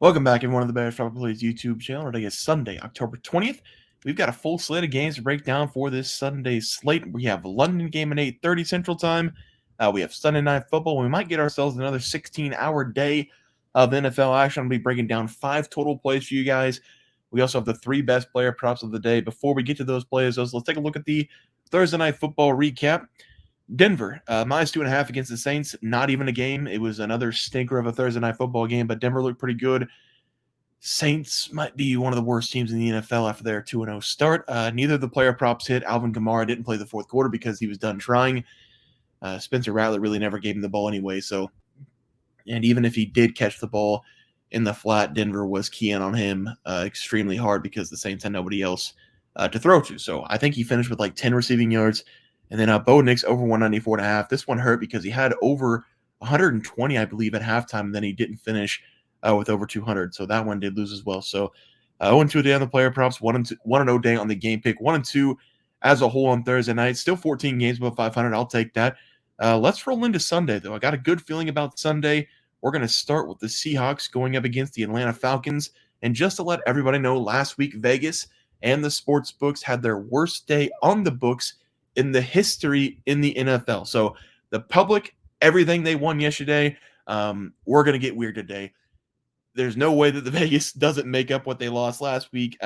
Welcome back, everyone, to the Bears Probabilities YouTube channel. Today is Sunday, October 20th. We've got a full slate of games to break down for this Sunday slate. We have a London game at 8:30 Central Time. We have Sunday Night Football. We might get ourselves another 16-hour day of NFL action. I'll be breaking down 5 total plays for you guys. We also have the 3 best player props of the day. Before we get to those plays, let's take a look at the Thursday Night Football recap. Denver, -2.5 against the Saints. Not even a game. It was another stinker of a Thursday Night Football game, but Denver looked pretty good. Saints might be one of the worst teams in the NFL after their 2-0 start. Neither of the player props hit. Alvin Kamara didn't play the fourth quarter because he was done trying. Spencer Rattler really never gave him the ball anyway. And even if he did catch the ball in the flat, Denver was keying on him extremely hard because the Saints had nobody else to throw to. So I think he finished with like 10 receiving yards. And then Bo Nix over 194.5. This one hurt because he had over 120, I believe, at halftime, and then he didn't finish with over 200. So that one did lose as well. So 0-2 day on the player props, 1-0 day on the game pick, 1-2 as a whole on Thursday night. Still 14 games above 500. I'll take that. Let's roll into Sunday, though. I got a good feeling about Sunday. We're going to start with the Seahawks going up against the Atlanta Falcons. And just to let everybody know, last week Vegas and the sports books had their worst day on the books in the history in the NFL. So the public, everything they won yesterday, we're going to get weird today. There's no way that the Vegas doesn't make up what they lost last week.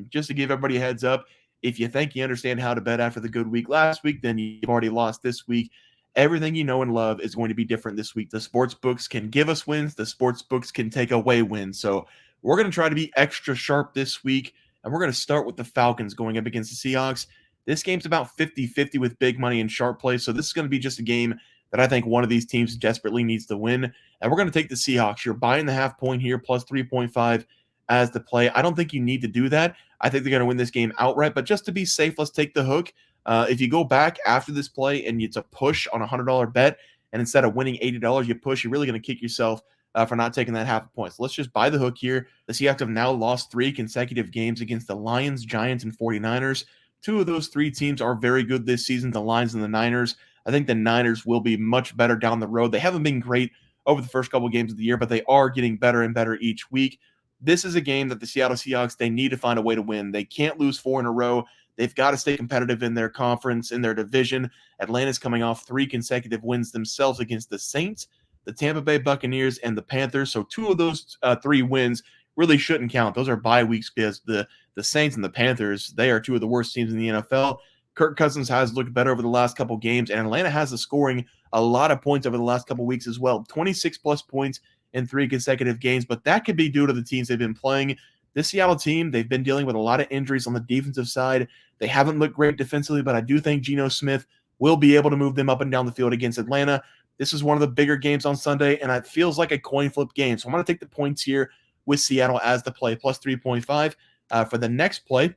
Just to give everybody a heads up, if you think you understand how to bet after the good week last week, then you've already lost this week. Everything you know and love is going to be different this week. The sports books can give us wins. The sports books can take away wins. So we're going to try to be extra sharp this week, and we're going to start with the Falcons going up against the Seahawks. This game's about 50-50 with big money and sharp play, so this is going to be just a game that I think one of these teams desperately needs to win, and we're going to take the Seahawks. You're buying the half point here, plus 3.5 as the play. I don't think you need to do that. I think they're going to win this game outright, but just to be safe, let's take the hook. If you go back after this play and it's a push on a $100 bet, and instead of winning $80, you push, you're really going to kick yourself for not taking that half a point. So let's just buy the hook here. The Seahawks have now lost 3 consecutive games against the Lions, Giants, and 49ers. 2 of those 3 teams are very good this season, the Lions and the Niners. I think the Niners will be much better down the road. They haven't been great over the first couple of games of the year, but they are getting better and better each week. This is a game that the Seattle Seahawks, they need to find a way to win. They can't lose 4 in a row. They've got to stay competitive in their conference, in their division. Atlanta's coming off 3 consecutive wins themselves against the Saints, the Tampa Bay Buccaneers, and the Panthers. So 2 of those 3 wins really shouldn't count. Those are bye weeks because the Saints and the Panthers, they are 2 of the worst teams in the NFL. Kirk Cousins has looked better over the last couple games, and Atlanta has the scoring a lot of points over the last couple weeks as well. 26-plus points in 3 consecutive games, but that could be due to the teams they've been playing. This Seattle team, they've been dealing with a lot of injuries on the defensive side. They haven't looked great defensively, but I do think Geno Smith will be able to move them up and down the field against Atlanta. This is one of the bigger games on Sunday, and it feels like a coin flip game. So I'm going to take the points here with Seattle as the play, plus 3.5. For the next play,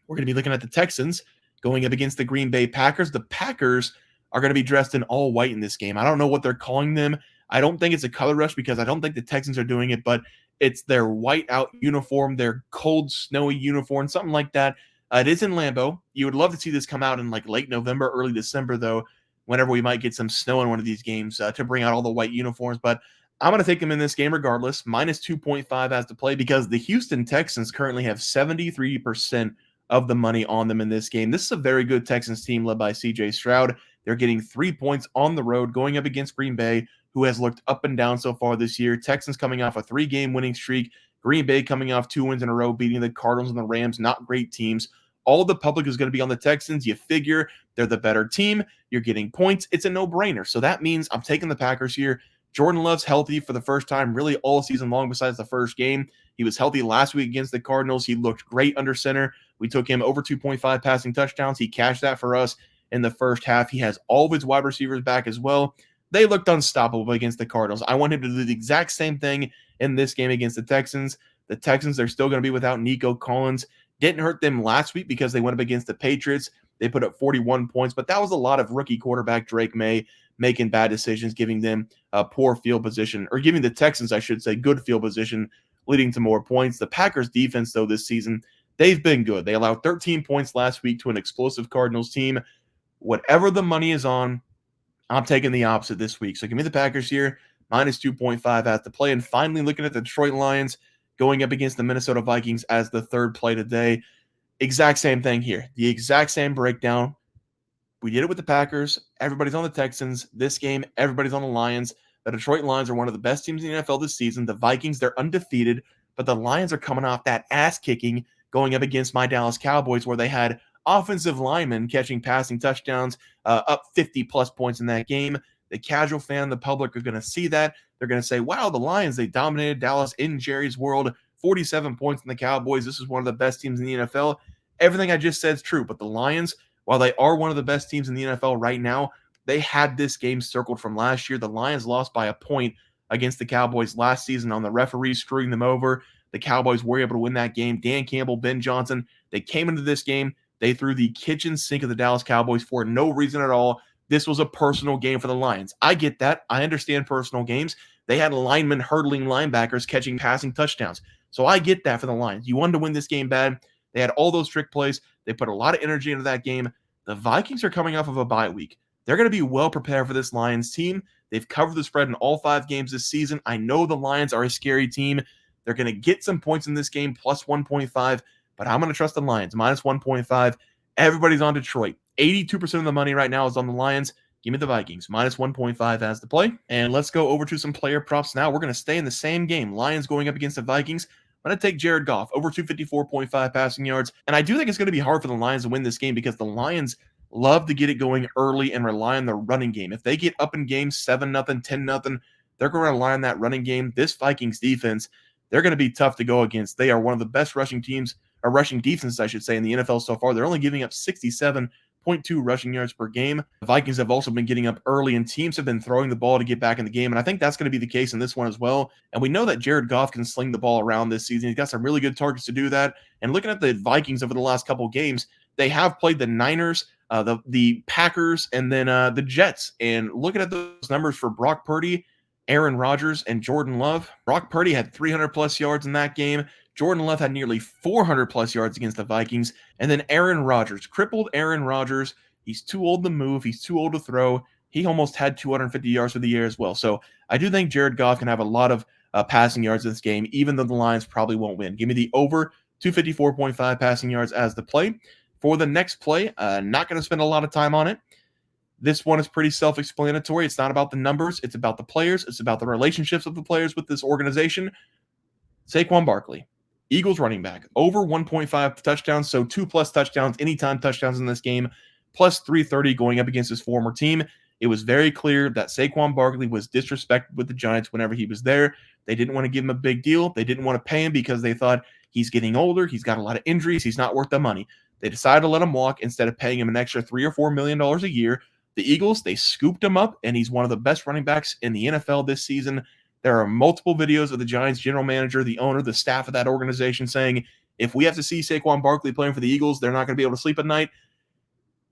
we're going to be looking at the Texans going up against the Green Bay Packers. The Packers are going to be dressed in all white in this game. I don't know what they're calling them. I don't think it's a color rush because I don't think the Texans are doing it, but it's their white out uniform, their cold, snowy uniform, something like that. It is in Lambeau. You would love to see this come out in like late November, early December, though, whenever we might get some snow in one of these games to bring out all the white uniforms. But I'm going to take them in this game regardless, minus 2.5 as to play, because the Houston Texans currently have 73% of the money on them in this game. This is a very good Texans team led by C.J. Stroud. They're getting 3 points on the road going up against Green Bay, who has looked up and down so far this year. Texans coming off a 3-game winning streak. Green Bay coming off 2 wins in a row, beating the Cardinals and the Rams, not great teams. All the public is going to be on the Texans. You figure they're the better team. You're getting points. It's a no-brainer. So that means I'm taking the Packers here. Jordan Love's healthy for the first time really all season long besides the first game. He was healthy last week against the Cardinals. He looked great under center. We took him over 2.5 passing touchdowns. He cashed that for us in the first half. He has all of his wide receivers back as well. They looked unstoppable against the Cardinals. I want him to do the exact same thing in this game against the Texans. The Texans, they're still going to be without Nico Collins. Didn't hurt them last week because they went up against the Patriots. They put up 41 points, but that was a lot of rookie quarterback Drake May making bad decisions, giving them a poor field position, or giving the Texans, I should say, good field position, leading to more points. The Packers defense, though, this season, they've been good. They allowed 13 points last week to an explosive Cardinals team. Whatever the money is on, I'm taking the opposite this week. So give me the Packers here, minus 2.5 as the play. And finally, looking at the Detroit Lions going up against the Minnesota Vikings as the third play today. Exact same thing here. The exact same breakdown. We did it with the Packers. Everybody's on the Texans. This game, everybody's on the Lions. The Detroit Lions are one of the best teams in the NFL this season. The Vikings, they're undefeated, but the Lions are coming off that ass kicking going up against my Dallas Cowboys, where they had offensive linemen catching passing touchdowns, up 50 plus points in that game. The casual fan, the public are going to see that. They're going to say, wow, the Lions, they dominated Dallas in Jerry's world. 47 points in the Cowboys. This is one of the best teams in the NFL. Everything I just said is true, but the Lions, while they are one of the best teams in the NFL right now, they had this game circled from last year. The Lions lost by a point against the Cowboys last season on the referees screwing them over. The Cowboys were able to win that game. Dan Campbell, Ben Johnson, they came into this game. They threw the kitchen sink of the Dallas Cowboys for no reason at all. This was a personal game for the Lions. I get that. I understand personal games. They had linemen hurdling linebackers catching passing touchdowns. So I get that for the Lions. You wanted to win this game bad. They had all those trick plays. They put a lot of energy into that game. The Vikings are coming off of a bye week. They're going to be well prepared for this Lions team. They've covered the spread in all 5 games this season. I know the Lions are a scary team. They're going to get some points in this game, plus 1.5, but I'm going to trust the Lions, minus 1.5. Everybody's on Detroit. 82% of the money right now is on the Lions. Give me the Vikings, minus 1.5 as the play. And let's go over to some player props now. We're going to stay in the same game. Lions going up against the Vikings. I'm going to take Jared Goff, over 254.5 passing yards. And I do think it's going to be hard for the Lions to win this game because the Lions love to get it going early and rely on the running game. If they get up in games 7-0, 10-0, they're going to rely on that running game. This Vikings defense, they're going to be tough to go against. They are one of the best rushing teams, or rushing defenses, I should say, in the NFL so far. They're only giving up 67.2 rushing yards per game. The Vikings have also been getting up early, and teams have been throwing the ball to get back in the game, and I think that's going to be the case in this one as well. And we know that Jared Goff can sling the ball around this season. He's got some really good targets to do that. And looking at the Vikings over the last couple games, they have played the Niners, the Packers, and then the Jets. And looking at those numbers for Brock Purdy, Aaron Rodgers, and Jordan Love, Brock Purdy had 300-plus yards in that game. Jordan Love had nearly 400-plus yards against the Vikings. And then Aaron Rodgers, crippled Aaron Rodgers. He's too old to move. He's too old to throw. He almost had 250 yards for the year as well. So I do think Jared Goff can have a lot of passing yards in this game, even though the Lions probably won't win. Give me the over 254.5 passing yards as the play. For the next play, not going to spend a lot of time on it. This one is pretty self-explanatory. It's not about the numbers. It's about the players. It's about the relationships of the players with this organization. Saquon Barkley, Eagles running back, over 1.5 touchdowns, so 2+ touchdowns, anytime touchdowns in this game, plus 330 going up against his former team. It was very clear that Saquon Barkley was disrespected with the Giants whenever he was there. They didn't want to give him a big deal. They didn't want to pay him because they thought he's getting older. He's got a lot of injuries. He's not worth the money. They decided to let him walk instead of paying him an extra $3 or $4 million a year. The Eagles, they scooped him up, and he's one of the best running backs in the NFL this season. There are multiple videos of the Giants general manager, the owner, the staff of that organization saying, if we have to see Saquon Barkley playing for the Eagles, they're not going to be able to sleep at night.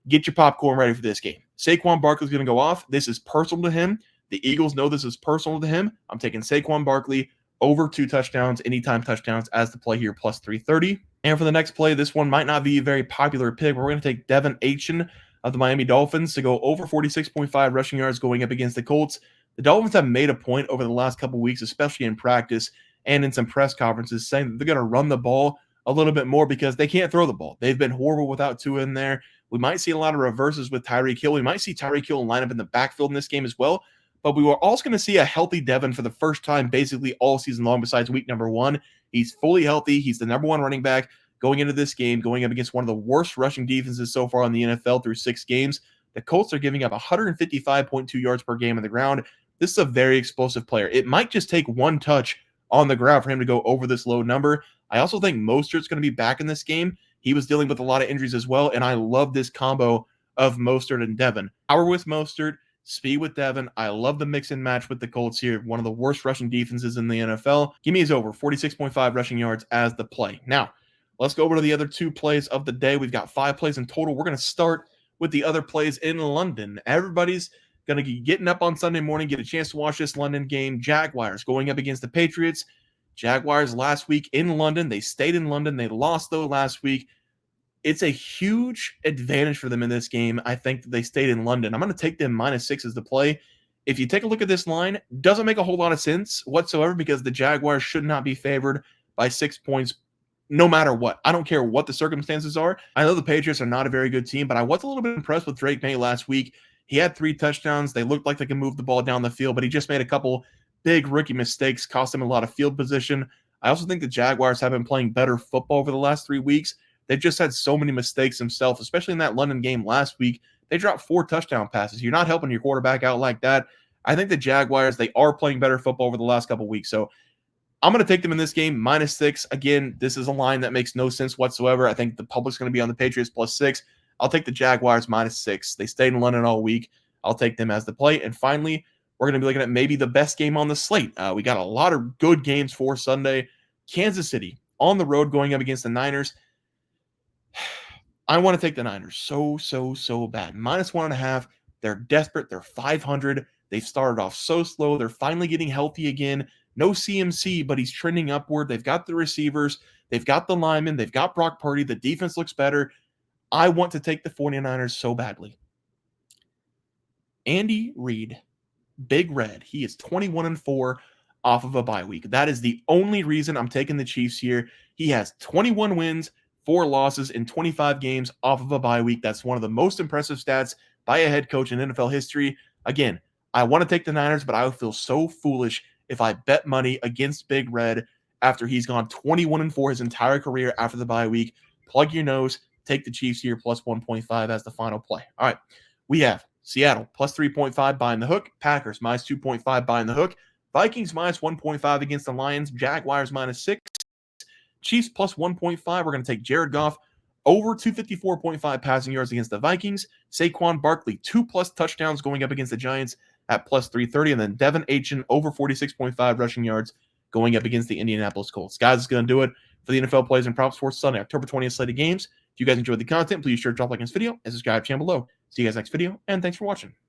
Get your popcorn ready for this game. Saquon Barkley's going to go off. This is personal to him. The Eagles know this is personal to him. I'm taking Saquon Barkley over 2 touchdowns, anytime touchdowns as the play here, plus 330. And for the next play, this one might not be a very popular pick. We're going to take Devin Achane of the Miami Dolphins to go over 46.5 rushing yards going up against the Colts. The Dolphins have made a point over the last couple weeks, especially in practice and in some press conferences, saying that they're going to run the ball a little bit more because they can't throw the ball. They've been horrible without Tua in there. We might see a lot of reverses with Tyreek Hill. We might see Tyreek Hill line up in the backfield in this game as well. But we were also going to see a healthy Devin for the first time basically all season long besides week number 1. He's fully healthy. He's the number 1 running back going into this game, going up against one of the worst rushing defenses so far in the NFL through 6 games. The Colts are giving up 155.2 yards per game on the ground. This is a very explosive player. It might just take 1 touch on the ground for him to go over this low number. I also think Mostert's going to be back in this game. He was dealing with a lot of injuries as well, and I love this combo of Mostert and Devin. Power with Mostert, speed with Devin. I love the mix and match with the Colts here. One of the worst rushing defenses in the NFL. Give me his over 46.5 rushing yards as the play. Now, let's go over to the other 2 plays of the day. We've got 5 plays in total. We're going to start with the other plays in London. Everybody's going to be getting up on Sunday morning, get a chance to watch this London game. Jaguars going up against the Patriots. Jaguars last week in London. They stayed in London. They lost, though, last week. It's a huge advantage for them in this game. I think that they stayed in London. I'm going to take them -6 as the play. if you take a look at this line, doesn't make a whole lot of sense whatsoever because the Jaguars should not be favored by 6 points no matter what. I don't care what the circumstances are. I know the Patriots are not a very good team, but I was a little bit impressed with Drake May last week. He had 3 touchdowns. They looked like they could move the ball down the field, but he just made a couple big rookie mistakes, cost him a lot of field position. I also think the Jaguars have been playing better football over the last 3 weeks. They've just had so many mistakes themselves, especially in that London game last week. They dropped 4 touchdown passes. You're not helping your quarterback out like that. I think the Jaguars, they are playing better football over the last couple weeks. So I'm going to take them in this game, -6. Again, this is a line that makes no sense whatsoever. I think the public's going to be on the Patriots +6. I'll take the Jaguars -6. They stayed in London all week. I'll take them as the play. And finally, we're going to be looking at maybe the best game on the slate. We got a lot of good games for Sunday. Kansas City on the road going up against the Niners. I want to take the Niners so bad. -1.5. They're desperate. They're 500. They've started off so slow. They're finally getting healthy again. No CMC, but he's trending upward. They've got the receivers. They've got the linemen. They've got Brock Purdy. The defense looks better. I want to take the 49ers so badly. Andy Reid, Big Red. He is 21-4 off of a bye week. That is the only reason I'm taking the Chiefs here. He has 21 wins, 4 losses in 25 games off of a bye week. That's one of the most impressive stats by a head coach in NFL history. Again, I want to take the Niners, but I would feel so foolish if I bet money against Big Red after he's gone 21-4 his entire career after the bye week. Plug your nose, take the Chiefs here +1.5 as the final play. All right, we have Seattle +3.5 buying the hook, Packers -2.5 buying the hook, Vikings -1.5 against the Lions, Jaguars -6, Chiefs +1.5. We're going to take Jared Goff over 254.5 passing yards against the Vikings, Saquon Barkley 2+ touchdowns going up against the Giants at +330, and then Devin Achane over 46.5 rushing yards going up against the Indianapolis Colts. Guys, it's going to do it for the NFL Plays and Props for Sunday, October 20th slate of games. If you guys enjoyed the content, please sure to drop a like on this video and subscribe to the channel below. See you guys next video, and thanks for watching.